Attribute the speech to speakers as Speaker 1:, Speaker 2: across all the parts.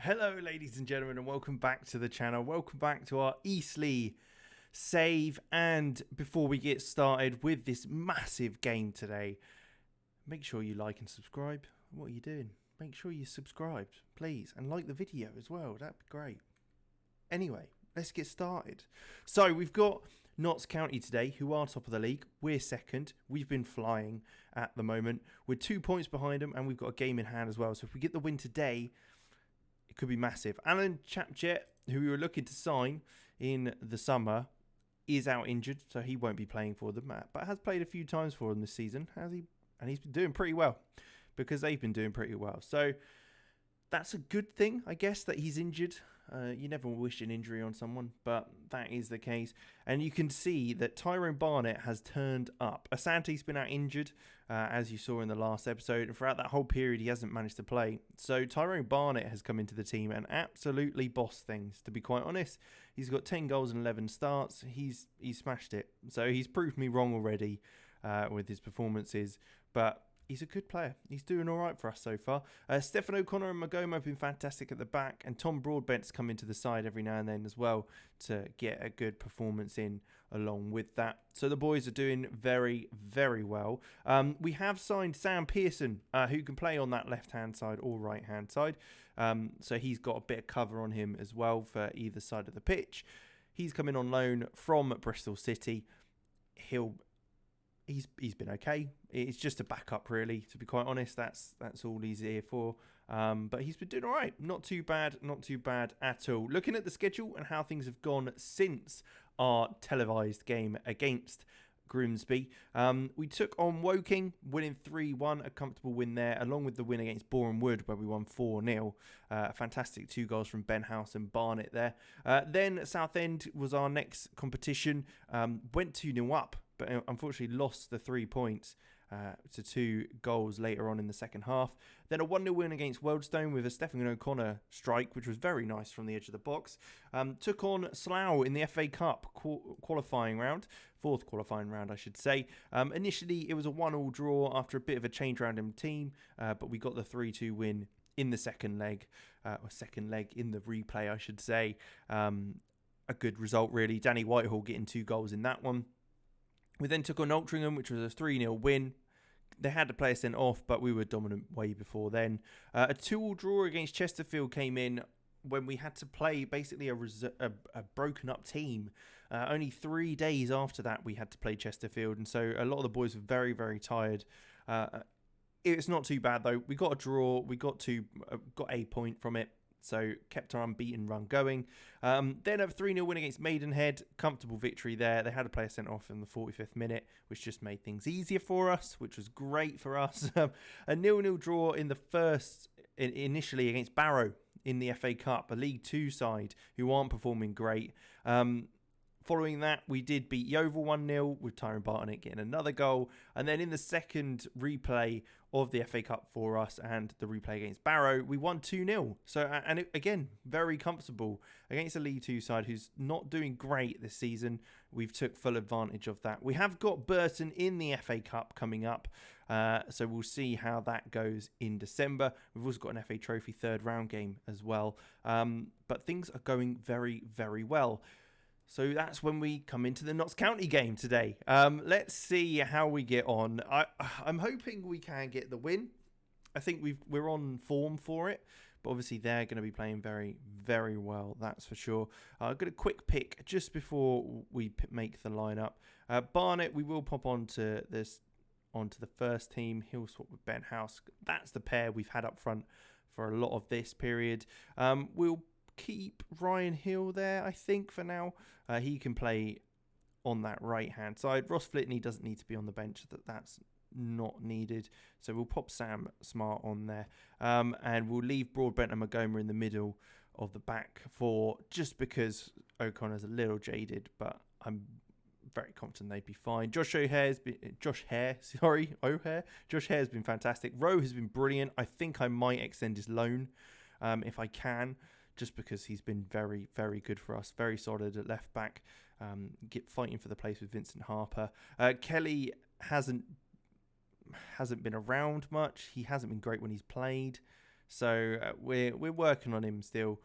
Speaker 1: Hello ladies and gentlemen, and welcome back to the channel. Welcome back to our Eastleigh save. And before we get started with this massive game today, make sure you like and subscribe. What are you doing? Make sure you're subscribed, please, and like the video as well. That'd be great. Anyway, let's get started. So we've got Notts County today, who are top of the league. We're second. We've been flying at the moment. We're 2 points behind them, and we've got a game in hand as well. So if we get the win today, it could be massive. Alan Chapchet, who we were looking to sign in the summer, is out injured, so he won't be playing for them, but has played a few times for them this season, has he? And he's been doing pretty well, because they've been doing pretty well. So that's a good thing, I guess, that he's injured. You never wish an injury on someone, but that is the case. And you can see that Tyrone Barnett has turned up. Asante's been out injured, as you saw in the last episode, and throughout that whole period he hasn't managed to play. So Tyrone Barnett has come into the team and absolutely bossed things, to be quite honest. He's got 10 goals and 11 starts. He's smashed it. So he's proved me wrong already with his performances, but he's a good player. He's doing all right for us so far. Stefan O'Connor and Magoma have been fantastic at the back, and Tom Broadbent's come into the side every now and then as well to get a good performance in along with that. So the boys are doing very, very well. We have signed Sam Pearson, who can play on that left-hand side or right-hand side. So he's got a bit of cover on him as well for either side of the pitch. He's coming on loan from Bristol City. He's been okay. It's just a backup, really, to be quite honest. That's all he's here for. But he's been doing all right. Not too bad at all. Looking at the schedule and how things have gone since our televised game against Grimsby, we took on Woking, winning 3-1, a comfortable win there, along with the win against Boreham Wood, where we won 4-0. Fantastic 2 goals from Ben House and Barnett there. Then Southend was our next competition. Went 2-0 up, but unfortunately lost the 3 points to 2 goals later on in the second half. Then a 1-0 win against Wealdstone with a Stefan O'Connor strike, which was very nice from the edge of the box. Took on Slough in the FA Cup qualifying round, 4th qualifying round, I should say. Initially, it was a 1-1 draw after a bit of a change around in the team, but we got the 3-2 win in the second leg, in the replay, I should say. A good result, really. Danny Whitehall getting 2 goals in that one. We then took on Altrincham, which was a 3-0 win. They had to play us sent off, but we were dominant way before then. A 2-2 draw against Chesterfield came in when we had to play basically a broken up team. Only 3 days after that, we had to play Chesterfield, and so a lot of the boys were very, very tired. It's not too bad though. We got a draw. We got a point from it. So kept our unbeaten run going. Then a 3-0 win against Maidenhead. Comfortable victory there. They had a player sent off in the 45th minute, which just made things easier for us, which was great for us. A 0-0 draw in the first, initially against Barrow in the FA Cup, a League 2 side who aren't performing great. Following that, we did beat Yeovil 1-0 with Tyrone Barnett getting another goal. And then in the second replay of the FA Cup for us and the replay against Barrow, we won 2-0. So, again, very comfortable against a League 2 side who's not doing great this season. We've took full advantage of that. We have got Burton in the FA Cup coming up. So we'll see how that goes in December. We've also got an FA Trophy 3rd round game as well. But things are going very, very well. So that's when we come into the Notts County game today. Let's see how we get on. I'm hoping we can get the win. I think we're on form for it. But obviously they're going to be playing very, very well. That's for sure. I've got a quick pick just before we make the lineup. Barnett, we will pop onto the first team. He'll swap with Ben House. That's the pair we've had up front for a lot of this period. We'll keep Ryan Hill there, I think, for now. He can play on that right-hand side. Ross Flitney doesn't need to be on the bench. That's not needed. So we'll pop Sam Smart on there. And we'll leave Broadbent and Magoma in the middle of the back four, just because O'Connor's a little jaded, but I'm very confident they'd be fine. Josh Hare's been fantastic. Rowe has been brilliant. I think I might extend his loan if I can, just because he's been very, very good for us. Very solid at left back. Fighting for the place with Vincent Harper. Kelly hasn't been around much. He hasn't been great when he's played. So we're working on him still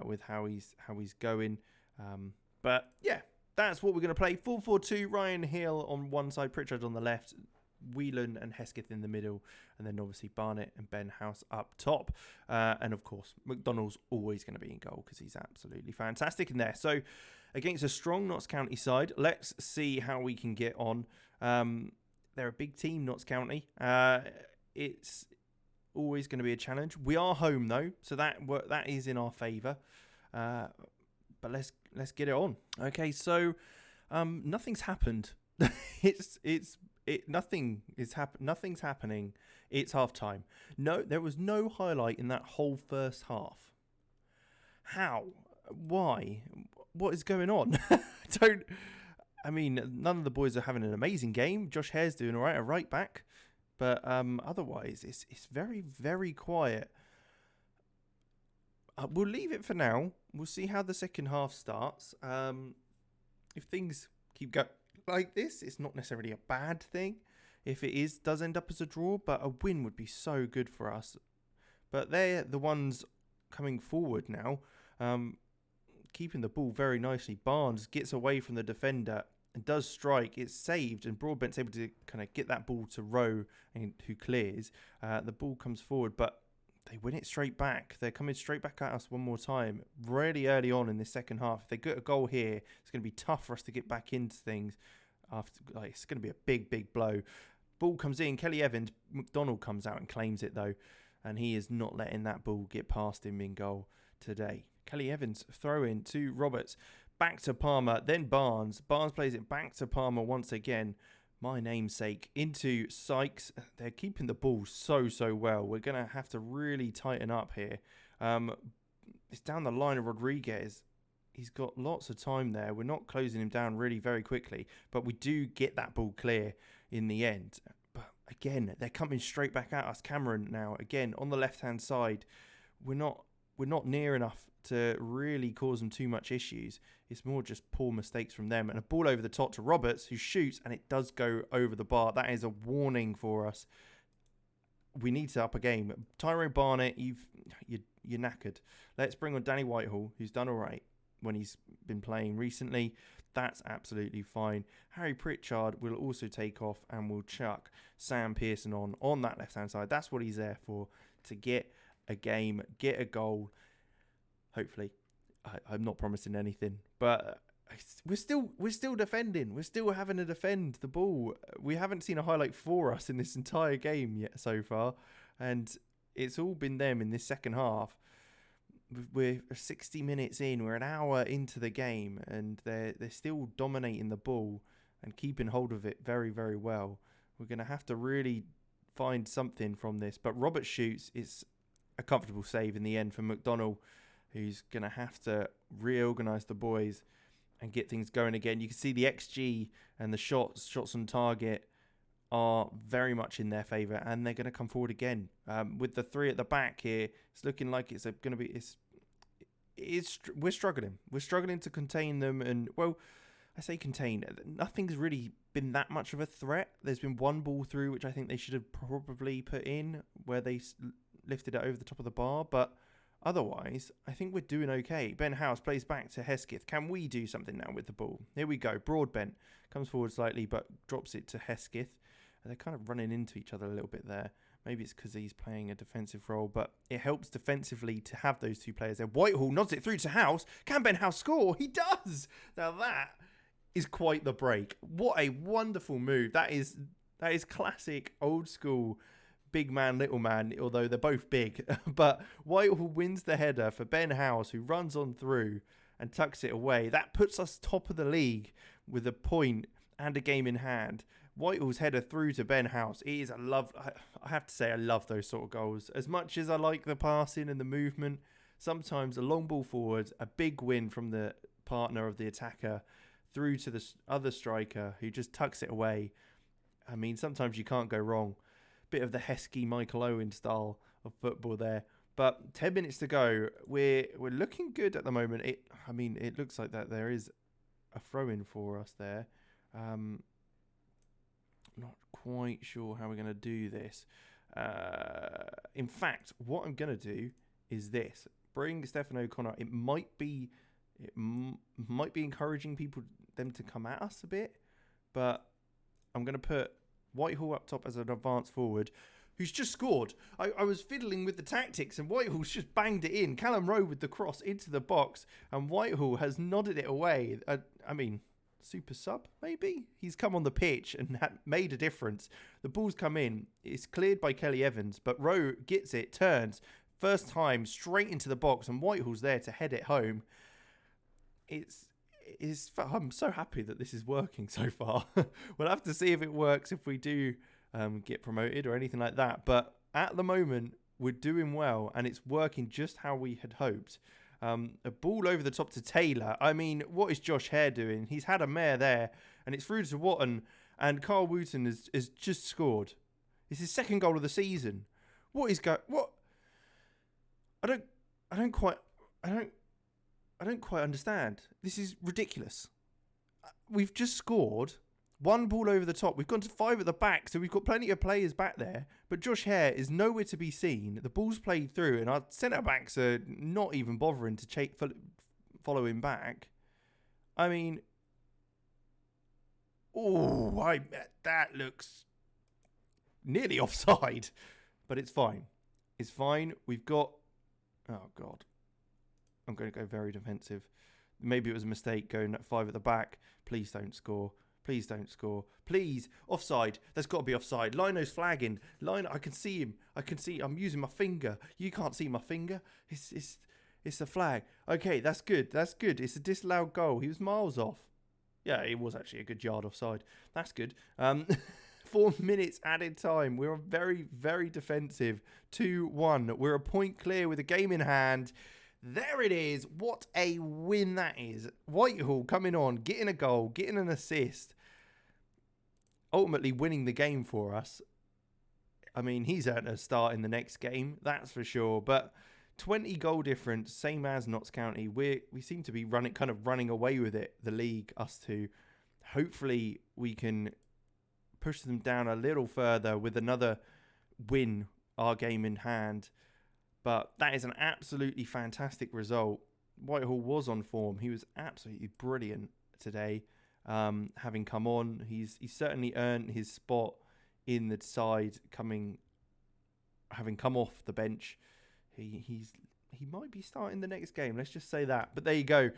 Speaker 1: with how he's going. But yeah, that's what we're going to play. 4-4-2, Ryan Hill on one side, Pritchard on the left, Whelan and Hesketh in the middle, and then obviously Barnett and Ben House up top. And of course, McDonald's always going to be in goal because he's absolutely fantastic in there. So against a strong Notts County side, let's see how we can get on. They're a big team, Notts County. It's always going to be a challenge. We are home though, so that is in our favour. But let's get it on. Okay, so nothing's happened. Nothing's happening. It's half time. No, there was no highlight in that whole first half. How? Why? What is going on? None of the boys are having an amazing game. Josh Hare's doing all right, a right back. But otherwise, it's very, very quiet. We'll leave it for now. We'll see how the second half starts. If things keep going like this, it's not necessarily a bad thing. If it does end up as a draw, but a win would be so good for us. But they're the ones coming forward now, keeping the ball very nicely. Barnes gets away from the defender and does strike. It's saved, and Broadbent's able to kind of get that ball to Rowe, and who clears. The ball comes forward, but they win it straight back. They're coming straight back at us one more time, really early on in this second half. If they get a goal here, it's going to be tough for us to get back into things. It's going to be a big, big blow. Ball comes in. Kelly Evans, McDonald comes out and claims it though, and he is not letting that ball get past him in goal today. Kelly Evans throw in to Roberts, back to Palmer, then Barnes. Barnes plays it back to Palmer once again. My namesake into Sykes. They're keeping the ball so well. We're going to have to really tighten up here. It's down the line of Rodriguez. He's got lots of time there. We're not closing him down really very quickly, but we do get that ball clear in the end. But again, they're coming straight back at us. Cameron now, again, on the left-hand side. We're not near enough to really cause them too much issues. It's more just poor mistakes from them. And a ball over the top to Roberts, who shoots, and it does go over the bar. That is a warning for us. We need to up a game. Tyrone Barnett, you're knackered. Let's bring on Danny Whitehall, who's done all right when he's been playing recently. That's absolutely fine. Harry Pritchard will also take off, and we'll chuck Sam Pearson on that left-hand side. That's what he's there for, to get a game, get a goal. Hopefully. I'm not promising anything, but we're still defending. We're still having to defend the ball. We haven't seen a highlight for us in this entire game yet so far, and it's all been them in this second half. We're 60 minutes in. We're an hour into the game, and they're still dominating the ball and keeping hold of it very, very well. We're going to have to really find something from this. But Robert shoots. It's a comfortable save in the end for McDonald, who's going to have to reorganise the boys and get things going again. You can see the XG and the shots on target are very much in their favour, and they're going to come forward again. With the three at the back here, it's looking like it's going to be... We're struggling. We're struggling to contain them, and, well, I say contain. Nothing's really been that much of a threat. There's been one ball through, which I think they should have probably put in, where they lifted it over the top of the bar, but... Otherwise, I think we're doing okay. Ben House plays back to Hesketh. Can we do something now with the ball? Here we go. Broadbent comes forward slightly, but drops it to Hesketh. They're kind of running into each other a little bit there. Maybe it's because he's playing a defensive role, but it helps defensively to have those two players there. Whitehall nods it through to House. Can Ben House score? He does! Now that is quite the break. What a wonderful move. That is classic, old school big man, little man, although they're both big. But Whitehall wins the header for Ben House, who runs on through and tucks it away. That puts us top of the league with a point and a game in hand. Whitehall's header through to Ben House. It is I have to say, I love those sort of goals. As much as I like the passing and the movement, sometimes a long ball forward, a big win from the partner of the attacker through to the other striker who just tucks it away. I mean, sometimes you can't go wrong. Bit of the Heskey Michael Owen style of football there. But 10 minutes to go. We're looking good at the moment. It looks like that there is a throw-in for us there. Not quite sure how we're going to do this. In fact, what I'm going to do is this. Bring Stefan O'Connor. It might be encouraging them to come at us a bit, but I'm going to put Whitehall up top as an advanced forward who's just scored. I was fiddling with the tactics and Whitehall's just banged it in. Callum Rowe with the cross into the box and Whitehall has nodded it away. I mean, super sub, maybe? He's come on the pitch and made a difference. The ball's come in. It's cleared by Kelly Evans, but Rowe gets it, turns, first time, straight into the box, and Whitehall's there to head it home. I'm so happy that this is working so far. We'll have to see if it works if we do get promoted or anything like that. But at the moment, we're doing well, and it's working just how we had hoped. A ball over the top to Taylor. I mean, what is Josh Hare doing? He's had a mare there, and it's through to Watton, and Carl Wooten has just scored. It's his second goal of the season. What? I don't quite understand. This is ridiculous. We've just scored. One ball over the top. We've gone to 5 at the back, so we've got plenty of players back there. But Josh Hare is nowhere to be seen. The ball's played through, and our centre-backs are not even bothering to follow him back. I mean, that looks nearly offside. But it's fine. It's fine. We've got... Oh, God. I'm going to go very defensive. Maybe it was a mistake going at 5 at the back. Please don't score. Please don't score. Please. Offside. There's got to be offside. Lino's flagging. Lino, I can see him. I'm using my finger. You can't see my finger. It's a flag. Okay, that's good. That's good. It's a disallowed goal. He was miles off. Yeah, it was actually a good yard offside. That's good. 4 minutes added time. We're very, very defensive. 2-1. We're a point clear with a game in hand. There it is. What a win that is. Whitehall coming on, getting a goal, getting an assist. Ultimately winning the game for us. I mean, he's earned a start in the next game, that's for sure. But 20 goal difference, same as Notts County. We seem to be running away with it, the league, us two. Hopefully we can push them down a little further with another win, our game in hand. But that is an absolutely fantastic result. Whitehall was on form. He was absolutely brilliant today. Having come on, he's certainly earned his spot in the side. Having come off the bench, he might be starting the next game. Let's just say that. But there you go.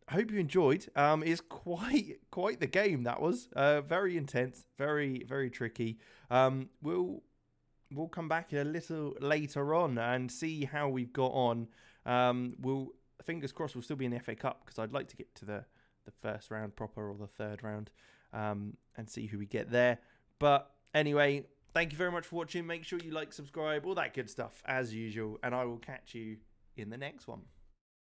Speaker 1: I hope you enjoyed. It's quite the game that was. Very intense, very very tricky. We'll come back a little later on and see how we've got on. Fingers crossed we'll still be in the FA Cup because I'd like to get to the first round proper or the third round and see who we get there. But anyway, thank you very much for watching. Make sure you like, subscribe, all that good stuff as usual. And I will catch you in the next one.